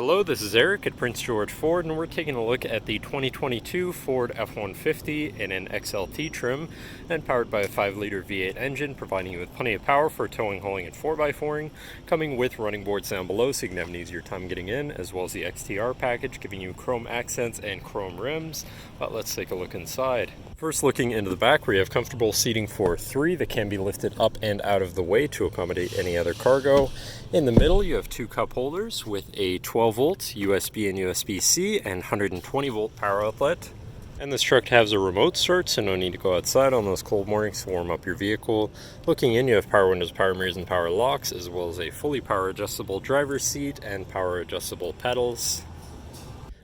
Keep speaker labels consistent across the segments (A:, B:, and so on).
A: Hello, this is Eric at Prince George Ford, and we're taking a look at the 2022 Ford F-150 in an XLT trim and powered by a 5-liter V8 engine, providing you with plenty of power for towing, hauling, and 4x4ing, coming with running boards down below so you can have an easier time getting in, as well as the XTR package giving you chrome accents and chrome rims. But let's take a look inside. First, looking into the back, where you have comfortable seating for 3 that can be lifted up and out of the way to accommodate any other cargo. In the middle, you have 2 cup holders with a 12-volt USB and USB-C and 120-volt power outlet. And this truck has a remote start, so no need to go outside on those cold mornings to warm up your vehicle. Looking in, you have power windows, power mirrors, and power locks, as well as a fully power adjustable driver's seat and power adjustable pedals.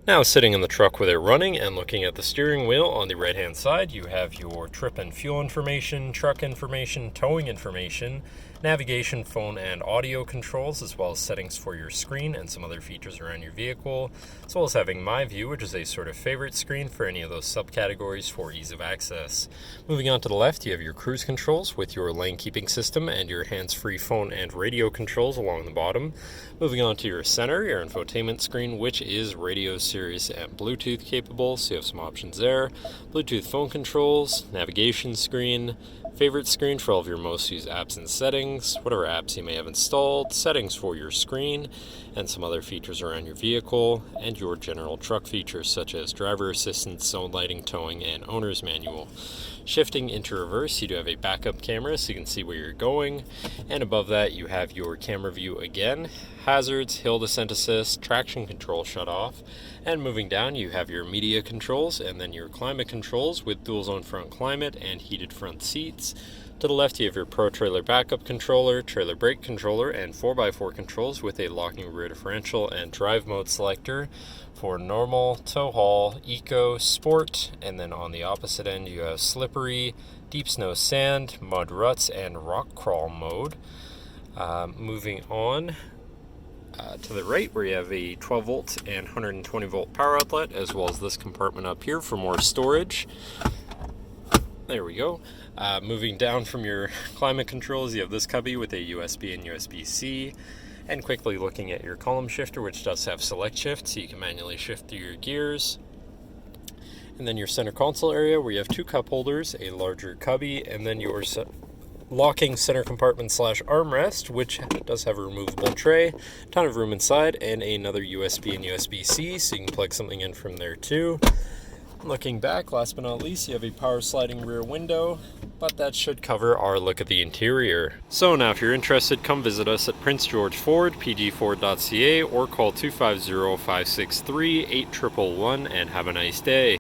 A: Now, sitting in the truck with it running and looking at the steering wheel, on the right hand side you have your trip and fuel information, truck information, towing information, navigation, phone and audio controls, as well as settings for your screen and some other features around your vehicle, as well as having My View, which is a sort of favorite screen for any of those subcategories for ease of access. Moving on to the left, you have your cruise controls with your lane keeping system and your hands-free phone and radio controls along the bottom. Moving on to your center, your infotainment screen, which is radio, Sirius, and Bluetooth capable, so you have some options there. Bluetooth phone controls, navigation screen, favorite screen for all of your most used apps and settings, whatever apps you may have installed, settings for your screen, and some other features around your vehicle, and your general truck features such as driver assistance, zone lighting, towing, and owner's manual. Shifting into reverse, you do have a backup camera so you can see where you're going, and above that you have your camera view again, hazards, hill descent assist, traction control shut off, and moving down you have your media controls and then your climate controls with dual zone front climate and heated front seats. To the left you have your Pro Trailer backup controller, trailer brake controller, and 4x4 controls with a locking rear differential and drive mode selector for normal, tow haul, eco, sport, and then on the opposite end you have slippery, deep snow sand, mud ruts, and rock crawl mode. Moving on to the right, where you have a 12-volt and 120-volt power outlet, as well as this compartment up here for more storage. There we go. Moving down from your climate controls, you have this cubby with a USB and USB-C. And quickly looking at your column shifter, which does have select shift, so you can manually shift through your gears. And then your center console area, where you have 2 cup holders, a larger cubby, and then your locking center compartment / armrest, which does have a removable tray, ton of room inside, and another USB and USB-C, so you can plug something in from there too. Looking back, last but not least, you have a power sliding rear window, but that should cover our look at the interior. So now if you're interested, come visit us at Prince George Ford, pgford.ca, or call 250-563-8111 and have a nice day.